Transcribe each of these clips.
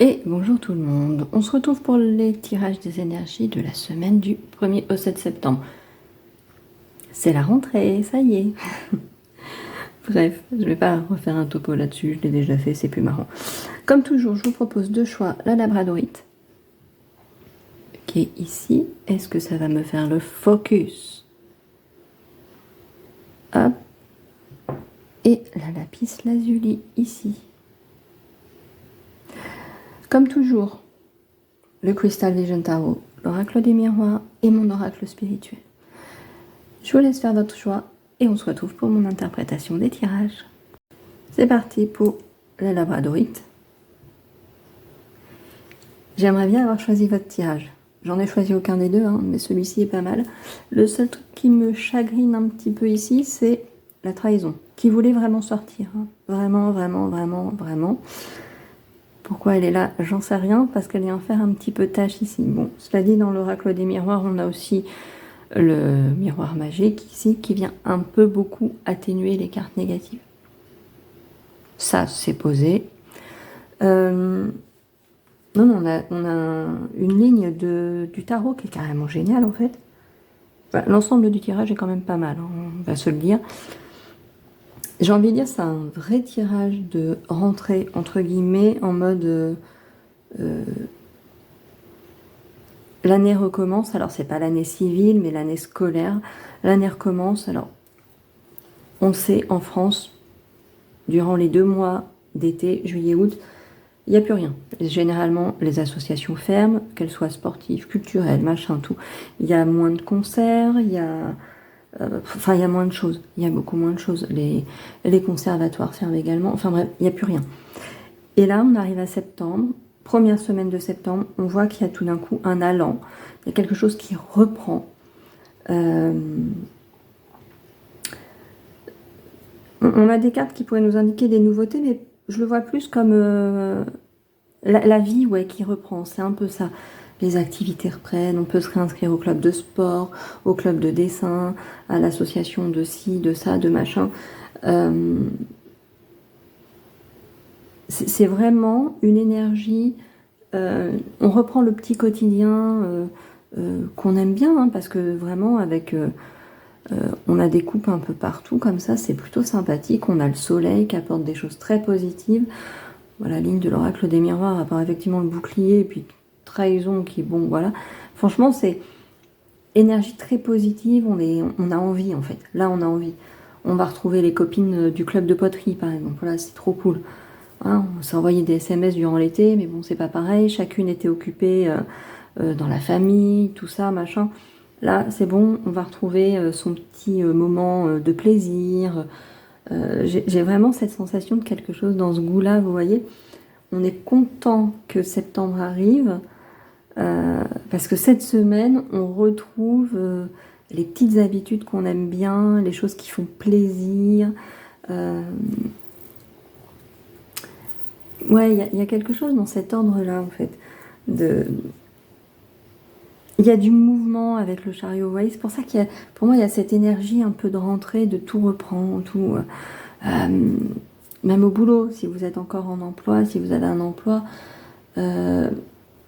Et bonjour tout le monde, on se retrouve pour les tirages des énergies de la semaine du 1er au 7 septembre. C'est la rentrée, ça y est. Bref, je vais pas refaire un topo là-dessus, je l'ai déjà fait, c'est plus marrant. Comme toujours, je vous propose deux choix, la labradorite, qui est ici. Est-ce que ça va me faire le focus? Hop. Et la lapis lazuli, ici. Comme toujours, le Crystal Vision Tarot, l'oracle des miroirs et mon oracle spirituel. Je vous laisse faire votre choix et on se retrouve pour mon interprétation des tirages. C'est parti pour la labradorite. J'aimerais bien avoir choisi votre tirage. J'en ai choisi aucun des deux, hein, mais celui-ci est pas mal. Le seul truc qui me chagrine un petit peu ici, c'est la trahison, qui voulait vraiment sortir. Hein. Vraiment, vraiment, vraiment, vraiment. Pourquoi elle est là, j'en sais rien, parce qu'elle vient faire un petit peu tâche ici. Bon, cela dit, dans l'oracle des miroirs, on a aussi le miroir magique ici, qui vient un peu beaucoup atténuer les cartes négatives. Ça, c'est posé. Non, on a une ligne du tarot qui est carrément géniale, en fait. Enfin, l'ensemble du tirage est quand même pas mal, hein, on va se le dire. J'ai envie de dire, c'est un vrai tirage de rentrée, entre guillemets, en mode... l'année recommence, alors c'est pas l'année civile, mais l'année scolaire. L'année recommence, alors on sait, en France, durant les 2 mois d'été, juillet-août, il n'y a plus rien. Généralement, les associations ferment, qu'elles soient sportives, culturelles, machin, tout. Il y a moins de concerts, il y a moins de choses. Il y a beaucoup moins de choses. Les conservatoires ferment également. Enfin bref, il n'y a plus rien. Et là, on arrive à septembre, première semaine de septembre, on voit qu'il y a tout d'un coup un allant. Il y a quelque chose qui reprend. On a des cartes qui pourraient nous indiquer des nouveautés, mais je le vois plus comme la vie, ouais, qui reprend. C'est un peu ça. Les activités reprennent, on peut se réinscrire au club de sport, au club de dessin, à l'association de ci, de ça, de machin. C'est vraiment une énergie. On reprend le petit quotidien qu'on aime bien, hein, parce que vraiment, avec... on a des coupes un peu partout, comme ça, c'est plutôt sympathique. On a le soleil qui apporte des choses très positives. Voilà, la ligne de l'oracle des miroirs, à part effectivement le bouclier, et puis trahison qui, bon, voilà. Franchement, c'est énergie très positive, on a envie, en fait. Là, on a envie. On va retrouver les copines du club de poterie, par exemple. Là, c'est trop cool. Hein, on s'est envoyé des SMS durant l'été, mais bon, c'est pas pareil. Chacune était occupée dans la famille, tout ça, machin. Là, c'est bon, on va retrouver son petit moment de plaisir. J'ai vraiment cette sensation de quelque chose dans ce goût-là, vous voyez. On est content que septembre arrive, parce que cette semaine, on retrouve les petites habitudes qu'on aime bien, les choses qui font plaisir. Ouais, il y a quelque chose dans cet ordre-là, en fait. Il y a du mouvement avec le chariot, vous voyez. C'est pour ça pour moi, il y a cette énergie un peu de rentrée, de tout reprend, tout... même au boulot, si vous êtes encore en emploi, si vous avez un emploi,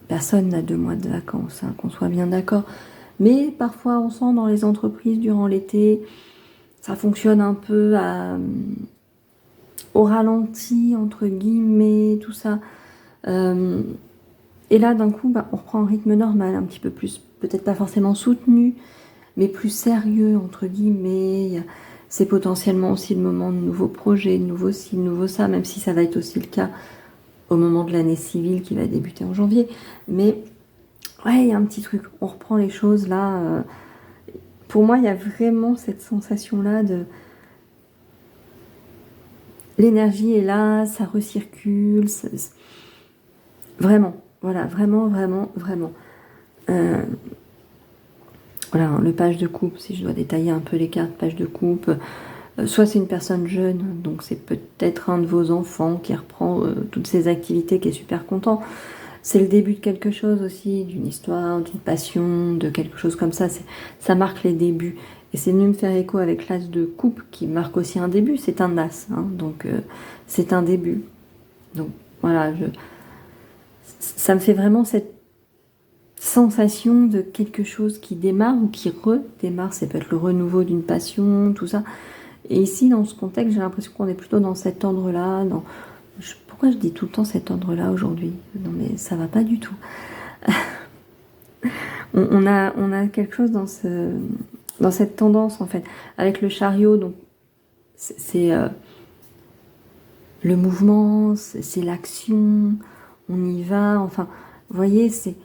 personne n'a 2 mois de vacances, hein, qu'on soit bien d'accord. Mais parfois, on sent dans les entreprises durant l'été, ça fonctionne un peu au ralenti, entre guillemets, tout ça. Et là, d'un coup, on reprend un rythme normal, un petit peu plus, peut-être pas forcément soutenu, mais plus sérieux, entre guillemets. C'est potentiellement aussi le moment de nouveaux projets, de nouveaux ci, de nouveaux ça, même si ça va être aussi le cas au moment de l'année civile qui va débuter en janvier. Mais ouais, il y a un petit truc, on reprend les choses là. Pour moi, il y a vraiment cette sensation-là de... L'énergie est là, ça recircule, vraiment, voilà, vraiment, vraiment, vraiment. Voilà, hein, le page de coupe, si je dois détailler un peu les cartes, page de coupe, soit c'est une personne jeune, donc c'est peut-être un de vos enfants qui reprend toutes ces activités, qui est super content. C'est le début de quelque chose aussi, d'une histoire, d'une passion, de quelque chose comme ça. Ça marque les débuts. Et c'est venu me faire écho avec l'as de coupe qui marque aussi un début. C'est un as, hein, donc c'est un début. Donc voilà, ça me fait vraiment cette sensation de quelque chose qui démarre ou qui redémarre. Ça peut être le renouveau d'une passion, tout ça. Et ici, dans ce contexte, j'ai l'impression qu'on est plutôt dans cet ordre-là. Pourquoi je dis tout le temps cet ordre-là aujourd'hui? Non, mais ça va pas du tout. on a quelque chose dans cette tendance, en fait. Avec le chariot, donc c'est le mouvement, c'est l'action, on y va. Enfin, vous voyez, c'est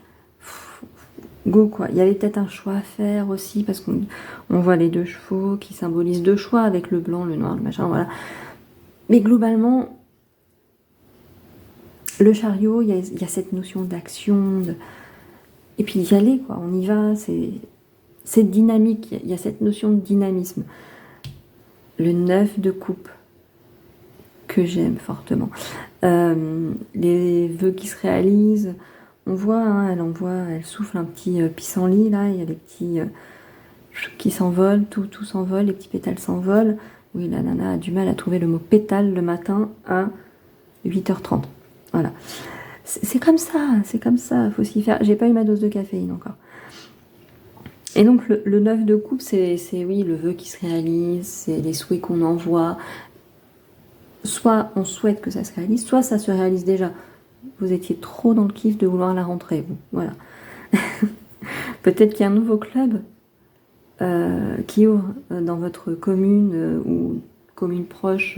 go, quoi. Il y avait peut-être un choix à faire aussi, parce qu'on voit les 2 chevaux qui symbolisent 2 choix avec le blanc, le noir, le machin, voilà. Mais globalement, le chariot, il y a cette notion d'action, et puis d'y aller, quoi. On y va, c'est dynamique, il y a cette notion de dynamisme. Le 9 de coupe, que j'aime fortement. Les vœux qui se réalisent, on voit, hein, elle souffle un petit pissenlit, là, il y a les petits qui s'envolent, tout s'envole, les petits pétales s'envolent. Oui, la nana a du mal à trouver le mot pétale le matin à 8h30. Voilà. C'est comme ça, faut s'y faire. J'ai pas eu ma dose de caféine encore. Et donc le 9 de coupe, c'est oui, le vœu qui se réalise, c'est les souhaits qu'on envoie. Soit on souhaite que ça se réalise, soit ça se réalise déjà. Vous étiez trop dans le kiff de vouloir la rentrée, vous. Voilà. Peut-être qu'il y a un nouveau club qui ouvre dans votre commune ou commune proche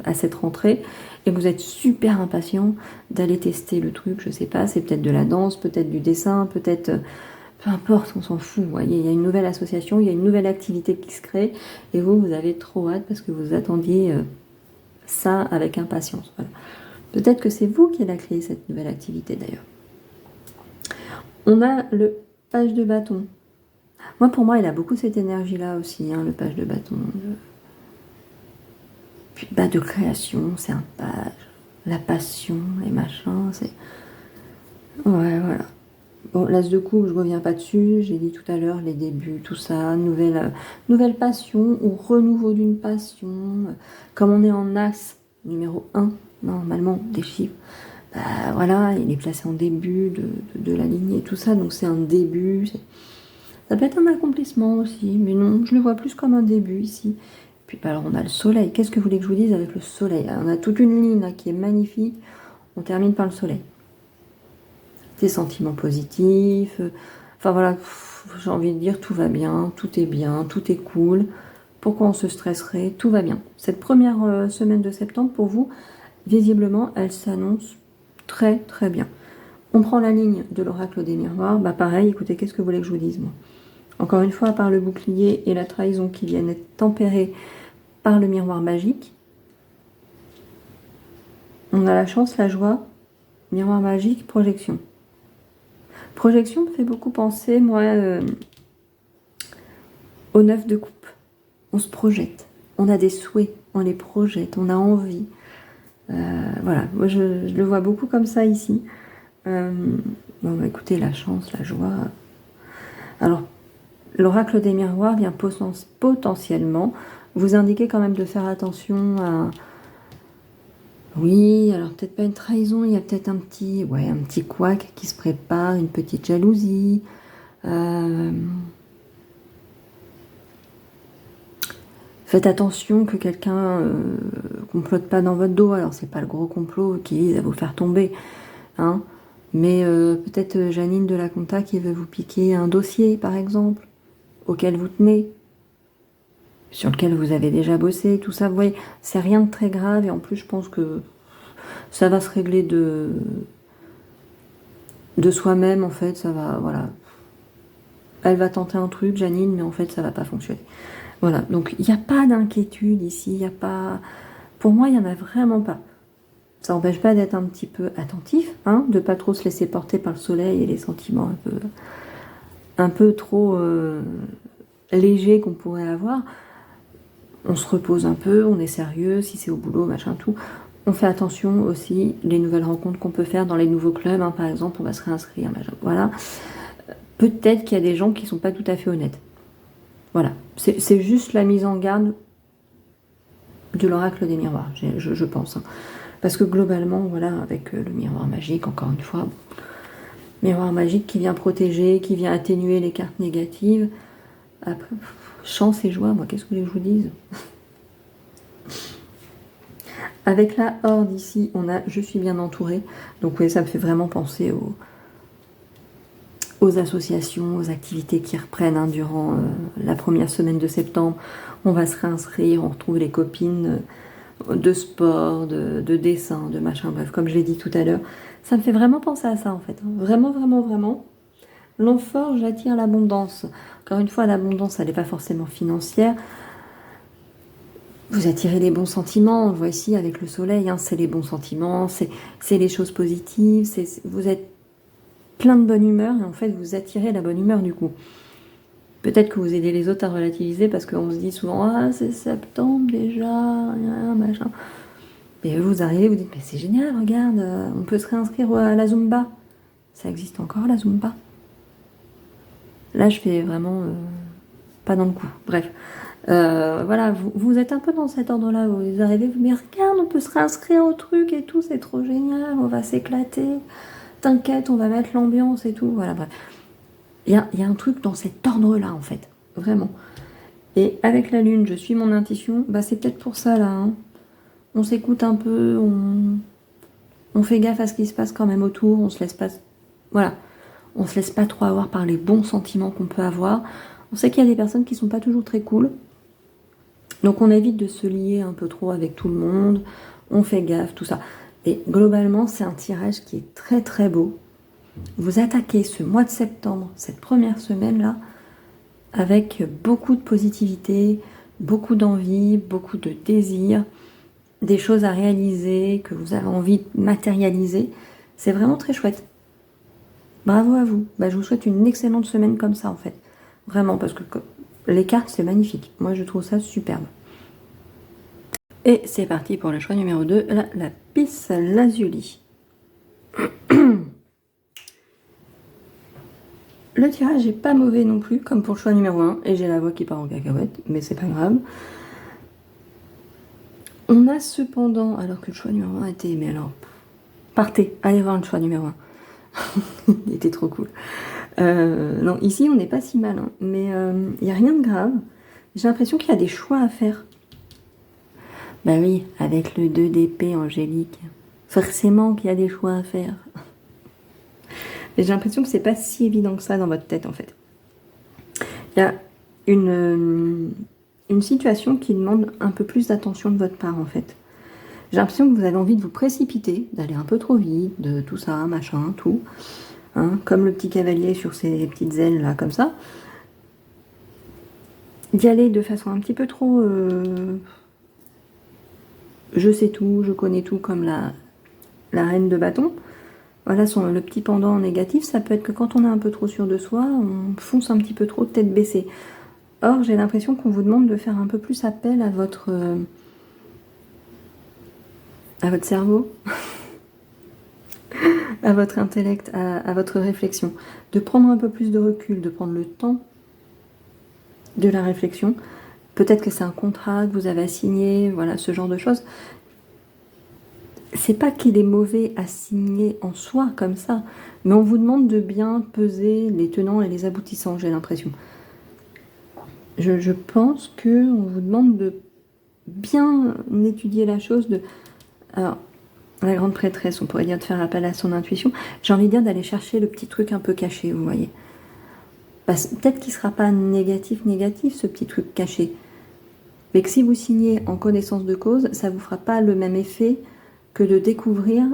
à cette rentrée, et vous êtes super impatient d'aller tester le truc, je sais pas, c'est peut-être de la danse, peut-être du dessin, peut-être... peu importe, on s'en fout, vous voyez, il y a une nouvelle association, il y a une nouvelle activité qui se crée, et vous avez trop hâte parce que vous attendiez ça avec impatience. Voilà. Peut-être que c'est vous qui allez créer cette nouvelle activité d'ailleurs. On a le page de bâton. Pour moi, il a beaucoup cette énergie-là aussi, hein, le page de bâton. Puis de création, c'est un page. La passion, les machins, c'est... Ouais, voilà. Bon, l'as de coupe, je reviens pas dessus. J'ai dit tout à l'heure, les débuts, tout ça, nouvelle passion ou renouveau d'une passion. Comme on est en as numéro 1, normalement, des chiffres, voilà, il est placé en début de la lignée, tout ça, donc c'est un début. Ça peut être un accomplissement aussi, mais non, je le vois plus comme un début ici. Puis alors on a le soleil. Qu'est-ce que vous voulez que je vous dise avec le soleil? On a toute une ligne là, qui est magnifique. On termine par le soleil. Des sentiments positifs. Enfin voilà, j'ai envie de dire tout va bien, tout est cool. Pourquoi on se stresserait? Tout va bien. Cette première semaine de septembre, pour vous, visiblement, elle s'annonce très très bien. On prend la ligne de l'oracle des miroirs. Pareil, écoutez, qu'est-ce que vous voulez que je vous dise, moi? Encore une fois, à part le bouclier et la trahison qui viennent être tempérés par le miroir magique, on a la chance, la joie, miroir magique, projection. Projection me fait beaucoup penser, moi, au 9 de coupe. On se projette, on a des souhaits, on les projette, on a envie. Voilà, moi je le vois beaucoup comme ça ici. Écoutez, la chance, la joie. Alors, l'oracle des miroirs vient potentiellement vous indiquer quand même de faire attention à... Oui, alors peut-être pas une trahison, il y a peut-être un petit couac qui se prépare, une petite jalousie. Faites attention que quelqu'un complote pas dans votre dos. Alors c'est pas le gros complot qui vise à vous faire tomber, hein. Mais peut-être Janine de la compta qui veut vous piquer un dossier, par exemple, auquel vous tenez, sur lequel vous avez déjà bossé, tout ça. Vous voyez, c'est rien de très grave, et en plus je pense que ça va se régler de soi-même, en fait. Ça va, voilà. Elle va tenter un truc, Janine, mais en fait ça va pas fonctionner. Voilà, donc il n'y a pas d'inquiétude ici, il n'y a pas... Pour moi, il n'y en a vraiment pas. Ça n'empêche pas d'être un petit peu attentif, hein, de pas trop se laisser porter par le soleil et les sentiments un peu trop légers qu'on pourrait avoir. On se repose un peu, on est sérieux, si c'est au boulot, machin, tout. On fait attention aussi, les nouvelles rencontres qu'on peut faire dans les nouveaux clubs, hein, par exemple, on va se réinscrire, machin, voilà. Peut-être qu'il y a des gens qui ne sont pas tout à fait honnêtes. Voilà, c'est juste la mise en garde de l'oracle des miroirs, je pense. Hein. Parce que globalement, voilà, avec le miroir magique, encore une fois, miroir magique qui vient protéger, qui vient atténuer les cartes négatives. Après, chance et joie, moi, qu'est-ce que vous voulez que je vous dise? Avec la horde ici, on a je suis bien entourée. Donc oui, ça me fait vraiment penser aux associations, aux activités qui reprennent hein, durant la première semaine de septembre. On va se réinscrire, on retrouve les copines de sport, de dessin, de machin, bref, comme je l'ai dit tout à l'heure. Ça me fait vraiment penser à ça en fait. Hein. Vraiment, vraiment, vraiment. L'enforge attire l'abondance. Encore une fois, l'abondance, elle n'est pas forcément financière. Vous attirez les bons sentiments, on le voit ici avec le soleil, hein, c'est les bons sentiments, c'est les choses positives, vous êtes plein de bonne humeur et en fait vous attirez la bonne humeur du coup. Peut-être que vous aidez les autres à relativiser parce qu'on se dit souvent « Ah, c'est septembre déjà, machin ». Et vous arrivez, vous dites « Mais c'est génial, regarde, on peut se réinscrire à la Zumba ». Ça existe encore la Zumba? Là je fais vraiment pas dans le coup, bref. Voilà, vous êtes un peu dans cet ordre-là, vous arrivez, vous me dites, regarde, on peut se réinscrire au truc et tout, c'est trop génial, on va s'éclater, t'inquiète, on va mettre l'ambiance et tout, voilà, bref. Il y a un truc dans cet ordre-là, en fait, vraiment. Et avec la lune, je suis mon intuition, bah c'est peut-être pour ça, là, hein. On s'écoute un peu, on fait gaffe à ce qui se passe quand même autour, on se laisse pas, voilà, on se laisse pas trop avoir par les bons sentiments qu'on peut avoir. On sait qu'il y a des personnes qui sont pas toujours très cool, donc on évite de se lier un peu trop avec tout le monde, on fait gaffe, tout ça. Et globalement, c'est un tirage qui est très très beau. Vous attaquez ce mois de septembre, cette première semaine-là, avec beaucoup de positivité, beaucoup d'envie, beaucoup de désir, des choses à réaliser, que vous avez envie de matérialiser. C'est vraiment très chouette. Bravo à vous. Bah, je vous souhaite une excellente semaine comme ça, en fait. Vraiment, parce que les cartes, c'est magnifique. Moi, je trouve ça superbe. Et c'est parti pour le choix numéro 2, la lapis lazuli. Le tirage est pas mauvais non plus, comme pour le choix numéro 1, et j'ai la voix qui part en cacahuète, mais c'est pas grave. On a cependant, alors que le choix numéro 1 était, mais alors, partez, allez voir le choix numéro 1. Il était trop cool. Non, ici on n'est pas si mal, hein, mais il n'y a rien de grave. J'ai l'impression qu'il y a des choix à faire. Bah oui, avec le 2 d'épée angélique, forcément qu'il y a des choix à faire. Mais j'ai l'impression que c'est pas si évident que ça dans votre tête en fait. Il y a une situation qui demande un peu plus d'attention de votre part en fait. J'ai l'impression que vous avez envie de vous précipiter, d'aller un peu trop vite, de tout ça, machin, tout. Hein, comme le petit cavalier sur ses petites ailes là, comme ça. D'y aller de façon un petit peu trop... je sais tout, je connais tout, comme la reine de bâton. Voilà, le petit pendant négatif, ça peut être que quand on est un peu trop sûr de soi, on fonce un petit peu trop tête baissée. Or, j'ai l'impression qu'on vous demande de faire un peu plus appel à votre cerveau, à votre intellect, à votre réflexion. De prendre un peu plus de recul, de prendre le temps de la réflexion. Peut-être que c'est un contrat que vous avez à signer, voilà, ce genre de choses. C'est pas qu'il est mauvais à signer en soi comme ça, mais on vous demande de bien peser les tenants et les aboutissants, j'ai l'impression. Je pense que on vous demande de bien étudier la chose, alors, la grande prêtresse, on pourrait dire de faire appel à son intuition. J'ai envie de dire d'aller chercher le petit truc un peu caché, vous voyez. Peut-être qu'il ne sera pas négatif, ce petit truc caché. Mais que si vous signez en connaissance de cause, ça ne vous fera pas le même effet que de découvrir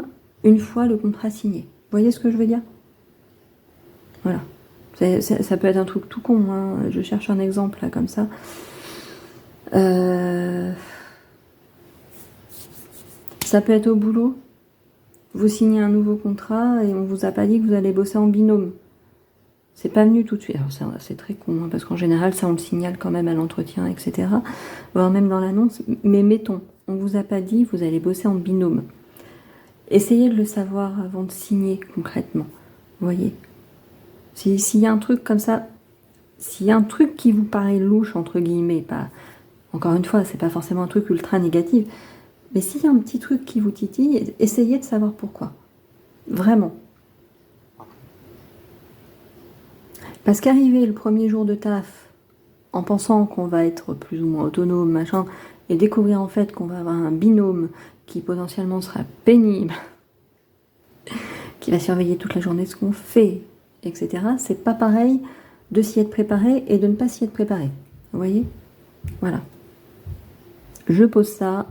une fois le contrat signé. Vous voyez ce que je veux dire? Voilà. Ça peut être un truc tout con, hein. Je cherche un exemple là, comme ça. Ça peut être au boulot. Vous signez un nouveau contrat et on vous a pas dit que vous allez bosser en binôme. C'est pas venu tout de suite. Alors c'est très con, hein, parce qu'en général, ça on le signale quand même à l'entretien, etc. Voire même dans l'annonce. Mais mettons, on vous a pas dit que vous allez bosser en binôme. Essayez de le savoir avant de signer concrètement. Vous voyez? S'il y a un truc comme ça, s'il y a un truc qui vous paraît louche, entre guillemets, pas, encore une fois, c'est pas forcément un truc ultra négatif, Mais s'il y a un petit truc qui vous titille, essayez de savoir pourquoi. Vraiment. Parce qu'arriver le premier jour de taf, en pensant qu'on va être plus ou moins autonome, machin, et découvrir en fait qu'on va avoir un binôme qui potentiellement sera pénible, qui va surveiller toute la journée ce qu'on fait, etc. C'est pas pareil de s'y être préparé et de ne pas s'y être préparé. Vous voyez? Voilà. Je pose ça.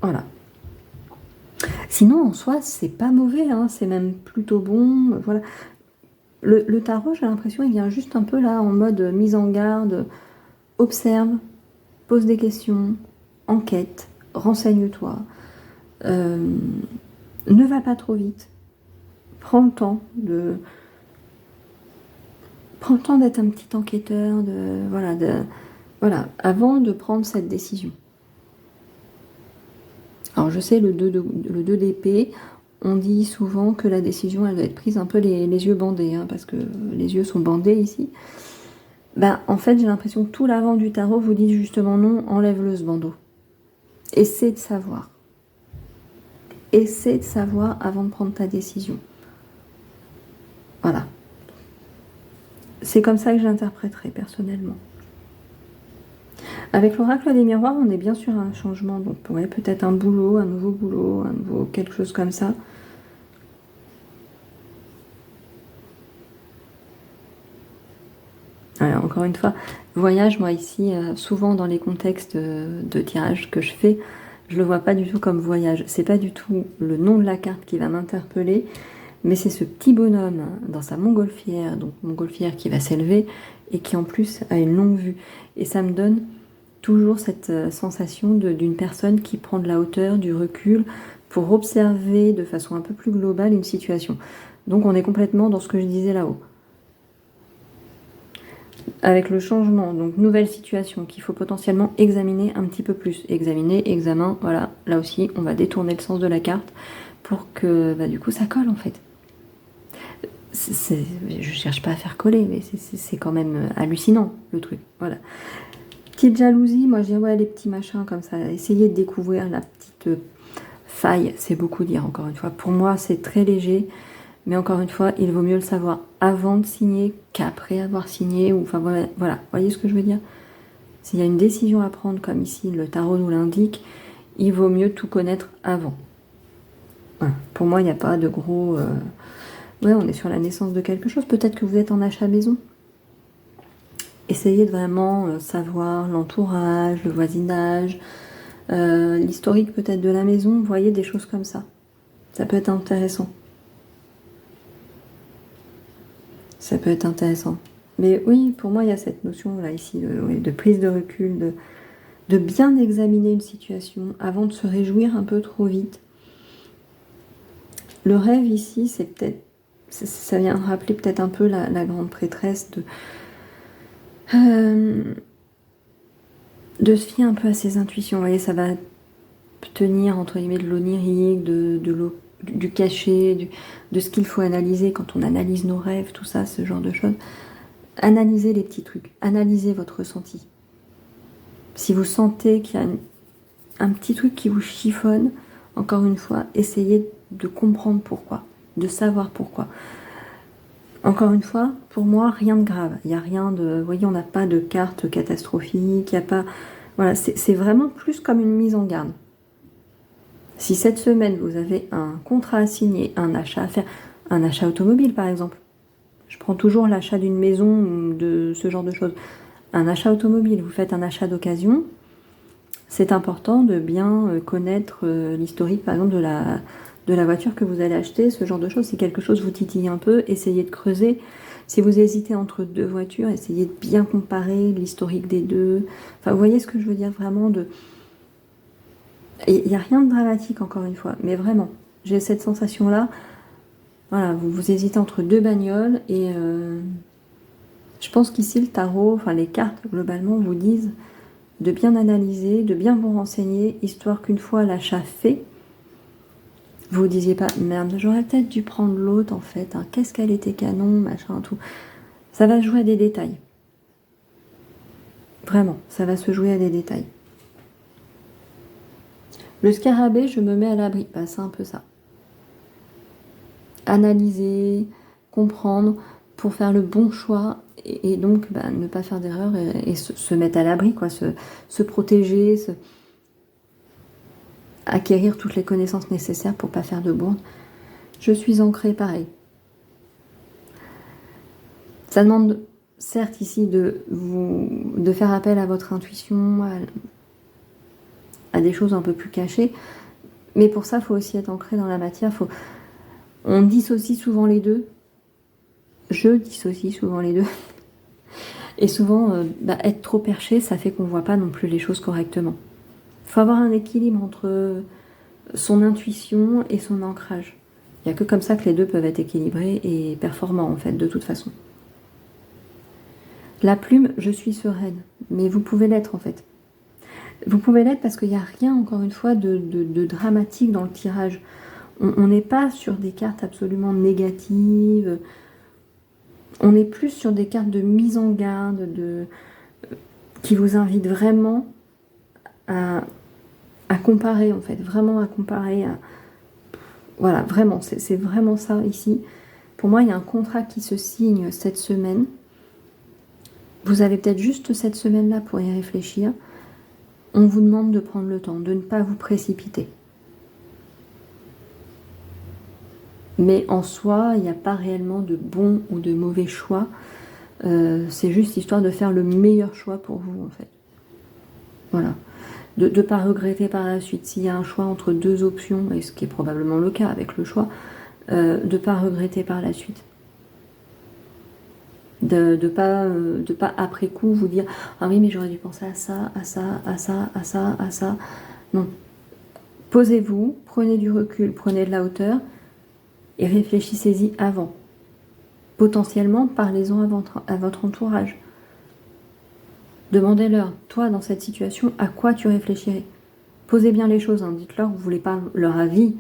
Voilà. Sinon, en soi, c'est pas mauvais, hein, c'est même plutôt bon. Voilà. Le tarot, j'ai l'impression, il vient juste un peu là, en mode mise en garde, observe, pose des questions, enquête, renseigne-toi, ne va pas trop vite, prends le temps d'être un petit enquêteur, voilà, avant de prendre cette décision. Alors je sais, le 2 d'épée, on dit souvent que la décision, elle doit être prise un peu les yeux bandés, hein, parce que les yeux sont bandés ici. Ben, en fait, j'ai l'impression que tout l'avant du tarot vous dit justement non, enlève-le ce bandeau. Essaie de savoir. Essaie de savoir avant de prendre ta décision. Voilà. C'est comme ça que j'interpréterai personnellement. Avec l'oracle des miroirs, on est bien sur un changement. Donc, ouais, peut-être un boulot, un nouveau quelque chose comme ça. Alors, encore une fois, voyage, moi ici, souvent dans les contextes de tirage que je fais, je le vois pas du tout comme voyage. C'est pas du tout le nom de la carte qui va m'interpeller, mais c'est ce petit bonhomme dans sa montgolfière, donc montgolfière qui va s'élever et qui en plus a une longue vue. Et ça me donne toujours cette sensation d'une personne qui prend de la hauteur, du recul, pour observer de façon un peu plus globale une situation. Donc on est complètement dans ce que je disais là-haut. Avec le changement, donc nouvelle situation qu'il faut potentiellement examiner un petit peu plus. Examiner, examen, voilà, là aussi on va détourner le sens de la carte pour que bah, du coup ça colle en fait. Je cherche pas à faire coller, mais c'est quand même hallucinant le truc, voilà. Petite jalousie, moi je dis ouais les petits machins comme ça, essayez de découvrir la petite faille, c'est beaucoup dire encore une fois. Pour moi c'est très léger, mais encore une fois, il vaut mieux le savoir avant de signer qu'après avoir signé. Ou, enfin voilà, voyez ce que je veux dire? S'il y a une décision à prendre, comme ici le tarot nous l'indique, il vaut mieux tout connaître avant. Voilà. Pour moi, il n'y a pas de gros... Ouais, on est sur la naissance de quelque chose. Peut-être que vous êtes en achat maison. Essayez de vraiment savoir l'entourage, le voisinage, l'historique peut-être de la maison. Vous voyez, des choses comme ça. Ça peut être intéressant. Ça peut être intéressant. Mais oui, pour moi, il y a cette notion là ici de prise de recul, de bien examiner une situation avant de se réjouir un peu trop vite. Le rêve ici, c'est peut-être, ça vient rappeler peut-être un peu la grande prêtresse de se fier un peu à ses intuitions. Vous voyez, ça va tenir entre guillemets de l'onirique, du cachet, de ce qu'il faut analyser quand on analyse nos rêves, tout ça, ce genre de choses. Analysez les petits trucs, analysez votre ressenti. Si vous sentez qu'il y a un petit truc qui vous chiffonne, encore une fois, essayez de comprendre pourquoi, de savoir pourquoi. Encore une fois, pour moi, rien de grave. Il n'y a rien de... Vous voyez, on n'a pas de carte catastrophique, il n'y a pas... Voilà, c'est vraiment plus comme une mise en garde. Si cette semaine, vous avez un contrat à signer, un achat à faire, un achat automobile par exemple, je prends toujours l'achat d'une maison ou de ce genre de choses. Un achat automobile, vous faites un achat d'occasion, c'est important de bien connaître l'historique par exemple de la voiture que vous allez acheter, ce genre de choses. Si quelque chose vous titille un peu, essayez de creuser. Si vous hésitez entre deux voitures, essayez de bien comparer l'historique des deux. Enfin, vous voyez ce que je veux dire vraiment de... Il n'y a rien de dramatique encore une fois, mais vraiment, j'ai cette sensation-là. Voilà, vous hésitez entre deux bagnoles et je pense qu'ici le tarot, enfin les cartes globalement vous disent de bien analyser, de bien vous renseigner, histoire qu'une fois l'achat fait, vous vous disiez pas merde, j'aurais peut-être dû prendre l'autre en fait, hein, qu'est-ce qu'elle était canon, machin, tout. Ça va jouer à des détails. Vraiment, ça va se jouer à des détails. Le scarabée, je me mets à l'abri. Bah, c'est un peu ça. Analyser, comprendre pour faire le bon choix et donc bah, ne pas faire d'erreur et se mettre à l'abri, quoi, se protéger, acquérir toutes les connaissances nécessaires pour pas faire de bourde. Je suis ancrée pareil. Ça demande certes ici de faire appel à votre intuition, à des choses un peu plus cachées, mais pour ça, il faut aussi être ancré dans la matière. On dissocie souvent les deux. Je dissocie souvent les deux. Et souvent, être trop perché, ça fait qu'on ne voit pas non plus les choses correctement. Il faut avoir un équilibre entre son intuition et son ancrage. Il n'y a que comme ça que les deux peuvent être équilibrés et performants, en fait, de toute façon. La plume, je suis sereine, mais vous pouvez l'être, en fait. Vous pouvez l'être parce qu'il n'y a rien, encore une fois, de dramatique dans le tirage. On n'est pas sur des cartes absolument négatives. On est plus sur des cartes de mise en garde, qui vous invitent vraiment à comparer, en fait. Vraiment à comparer. Voilà, vraiment, c'est vraiment ça ici. Pour moi, il y a un contrat qui se signe cette semaine. Vous avez peut-être juste cette semaine-là pour y réfléchir. On vous demande de prendre le temps, de ne pas vous précipiter. Mais en soi, il n'y a pas réellement de bon ou de mauvais choix. C'est juste histoire de faire le meilleur choix pour vous, en fait. Voilà. De ne pas regretter par la suite. S'il y a un choix entre deux options, et ce qui est probablement le cas avec le choix, de ne pas regretter par la suite. De pas après coup vous dire « Ah oui, mais j'aurais dû penser à ça, à ça, à ça, à ça, à ça. » Non. Posez-vous, prenez du recul, prenez de la hauteur et réfléchissez-y avant. Potentiellement, parlez-en à votre entourage. Demandez-leur, toi, dans cette situation, à quoi tu réfléchirais? Posez bien les choses, hein. Dites-leur, vous ne voulez pas leur avis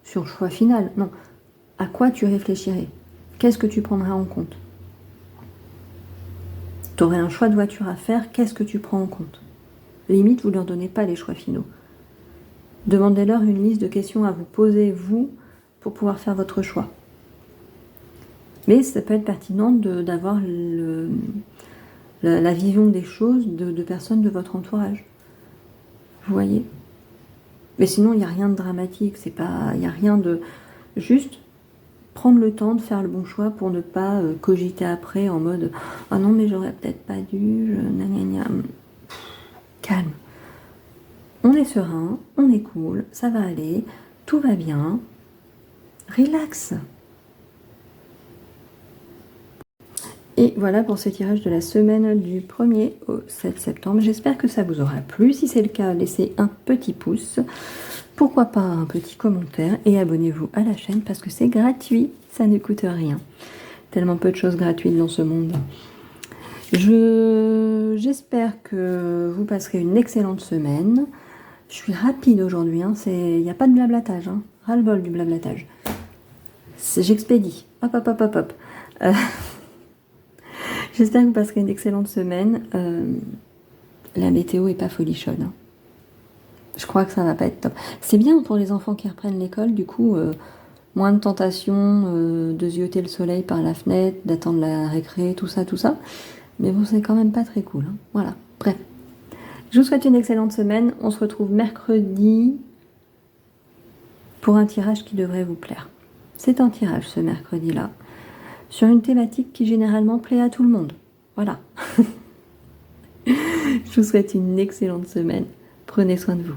sur le choix final. Non. À quoi tu réfléchirais? Qu'est-ce que tu prendras en compte? Tu aurais un choix de voiture à faire, qu'est-ce que tu prends en compte? Limite, vous ne leur donnez pas les choix finaux. Demandez-leur une liste de questions à vous poser, vous, pour pouvoir faire votre choix. Mais ça peut être pertinent d'avoir la vision des choses de personnes de votre entourage. Vous voyez? Mais sinon, il n'y a rien de dramatique, il n'y a rien de... Juste prendre le temps de faire le bon choix pour ne pas cogiter après en mode « Ah non, mais j'aurais peut-être pas dû, Calme. On est serein, on est cool, ça va aller, tout va bien. Relax. Et voilà pour ce tirage de la semaine du 1er au 7 septembre. J'espère que ça vous aura plu. Si c'est le cas, laissez un petit pouce. Pourquoi pas un petit commentaire et abonnez-vous à la chaîne parce que c'est gratuit, ça ne coûte rien. Tellement peu de choses gratuites dans ce monde. J'espère que vous passerez une excellente semaine. Je suis rapide aujourd'hui, hein. Il n'y a pas de blablatage, hein. Ras-le-bol du blablatage. J'expédie. Hop, hop, hop, hop, hop. J'espère que vous passerez une excellente semaine. La météo est pas folichonne, hein. Je crois que ça va pas être top. C'est bien pour les enfants qui reprennent l'école, du coup, moins de tentation de zioter le soleil par la fenêtre, d'attendre la récré, tout ça, tout ça. Mais bon, c'est quand même pas très cool, hein. Voilà, bref. Je vous souhaite une excellente semaine. On se retrouve mercredi pour un tirage qui devrait vous plaire. C'est un tirage ce mercredi-là, sur une thématique qui généralement plaît à tout le monde. Voilà. Je vous souhaite une excellente semaine. Prenez soin de vous.